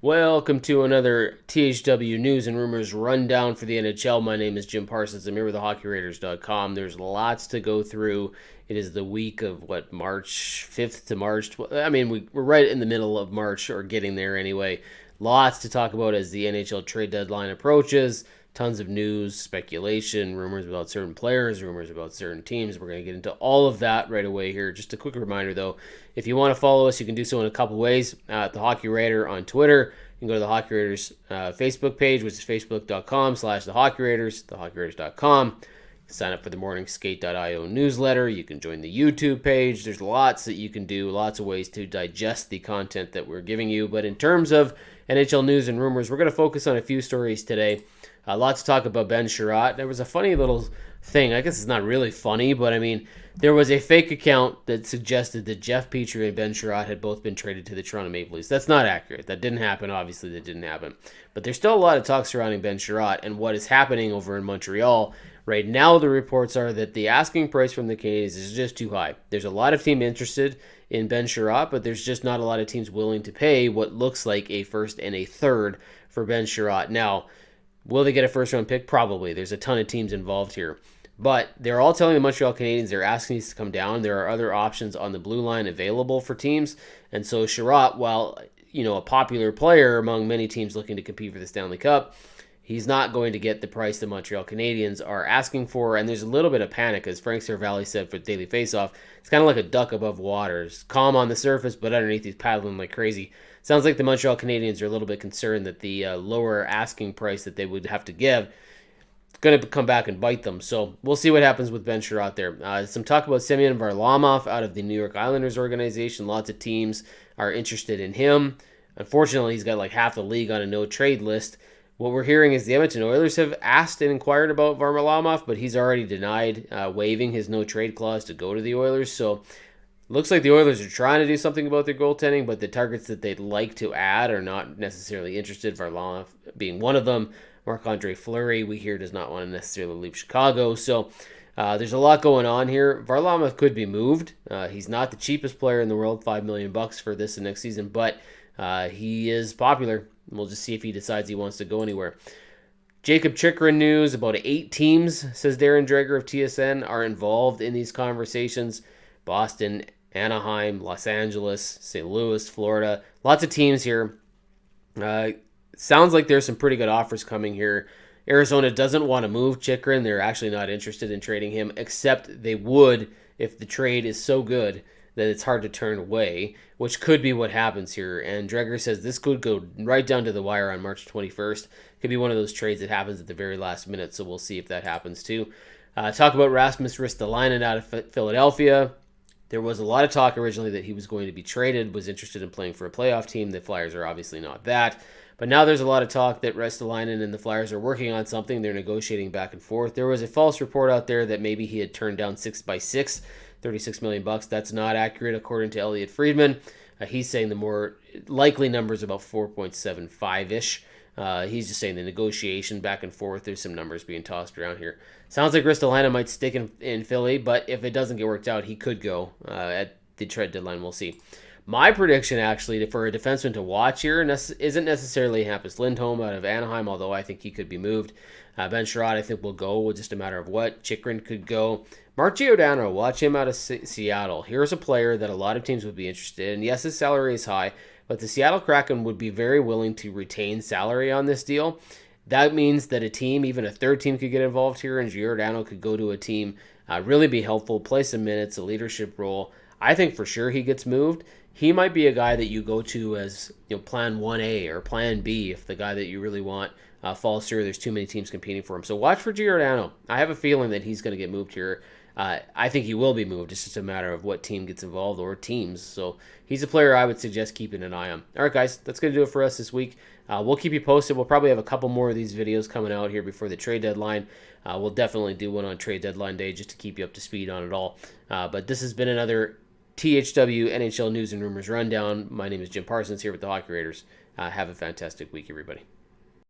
Welcome to another THW News and Rumors Rundown for the NHL. My name is Jim Parsons. I'm here with thehockeyraiders.com. There's lots to go through. It is the week of, March 5th to March 12th. We're right in the middle of March, or getting there anyway. Lots to talk about as the NHL trade deadline approaches. Tons of news, speculation, rumors about certain players, rumors about certain teams. We're going to get into all of that right away here. Just a quick reminder, though, if you want to follow us, you can do so in a couple ways. At The Hockey Raider on Twitter. You can go to the Hockey Raiders Facebook page, which is facebook.com/The Hockey Raiders, thehockeyraiders.com. Sign up for the morningskate.io newsletter. You can join the YouTube page. There's lots that you can do, lots of ways to digest the content that we're giving you. But in terms of NHL news and rumors, we're going to focus on a few stories today. Lots to talk about Ben Chiarot. There was a funny little thing. I guess it's not really funny, but there was a fake account that suggested that Jeff Petrie and Ben Chiarot had both been traded to the Toronto Maple Leafs. That's not accurate. That didn't happen. Obviously, that didn't happen. But there's still a lot of talk surrounding Ben Chiarot and what is happening over in Montreal. Right now, the reports are that the asking price from the Canadiens is just too high. There's a lot of teams interested in Ben Chiarot, but there's just not a lot of teams willing to pay what looks like a first and a third for Ben Chiarot. Now, will they get a first-round pick? Probably. There's a ton of teams involved here. But they're all telling the Montreal Canadiens they're asking these to come down. There are other options on the blue line available for teams. And so Chiarot, while a popular player among many teams looking to compete for the Stanley Cup, he's not going to get the price the Montreal Canadiens are asking for. And there's a little bit of panic, as Frank Cervalli said for Daily Faceoff. It's kind of like a duck above water. It's calm on the surface, but underneath he's paddling like crazy. Sounds like the Montreal Canadiens are a little bit concerned that the lower asking price that they would have to give is going to come back and bite them. So we'll see what happens with Ben Chiarot there. Some talk about Semyon Varlamov out of the New York Islanders organization. Lots of teams are interested in him. Unfortunately, he's got like half the league on a no-trade list. What we're hearing is the Edmonton Oilers have asked and inquired about Varlamov, but he's already denied waiving his no-trade clause to go to the Oilers. So looks like the Oilers are trying to do something about their goaltending, but the targets that they'd like to add are not necessarily interested, Varlamov being one of them. Marc-Andre Fleury, we hear, does not want to necessarily leave Chicago. So there's a lot going on here. Varlamov could be moved. He's not the cheapest player in the world, $5 million for this and next season, but he is popular. We'll just see if he decides he wants to go anywhere. Jakob Chychrun news, about 8 teams, says Darren Dreger of TSN, are involved in these conversations. Boston, Anaheim, Los Angeles, St. Louis, Florida. Lots of teams here. Sounds like there's some pretty good offers coming here. Arizona doesn't want to move Chychrun. They're actually not interested in trading him, except they would if the trade is so good that it's hard to turn away, which could be what happens here. And Dreger says this could go right down to the wire on March 21st. Could be one of those trades that happens at the very last minute, so we'll see if that happens too. Talk about Rasmus Ristolainen out of Philadelphia. There was a lot of talk originally that he was going to be traded, was interested in playing for a playoff team. The Flyers are obviously not that. But now there's a lot of talk that Ristolainen and the Flyers are working on something. They're negotiating back and forth. There was a false report out there that maybe he had turned down 6x6, $36 million. That's not accurate, according to Elliot Friedman. He's saying the more likely number is about 4.75-ish. He's just saying the negotiation back and forth, there's some numbers being tossed around here. Sounds like Ristolainen might stick in Philly, but if it doesn't get worked out, he could go at the trade deadline. We'll see. My prediction, actually, for a defenseman to watch here isn't necessarily Hampus Lindholm out of Anaheim, although I think he could be moved. Ben Chiarot, I think, will go, just a matter of what. Chychrun could go. Mark Giordano, watch him out of Seattle. Here's a player that a lot of teams would be interested in. Yes, his salary is high, but the Seattle Kraken would be very willing to retain salary on this deal. That means that a team, even a third team, could get involved here, and Giordano could go to a team, really be helpful, play some minutes, a leadership role. I think for sure he gets moved. He might be a guy that you go to as plan 1A or plan B if the guy that you really want falls through. There's too many teams competing for him. So watch for Giordano. I have a feeling that he's going to get moved here. I think he will be moved. It's just a matter of what team gets involved or teams. So he's a player I would suggest keeping an eye on. All right, guys, that's going to do it for us this week. We'll keep you posted. We'll probably have a couple more of these videos coming out here before the trade deadline. We'll definitely do one on trade deadline day just to keep you up to speed on it all. But this has been another THW NHL News and Rumors Rundown. My name is Jim Parsons here with the Hockey Raiders. Have a fantastic week, everybody.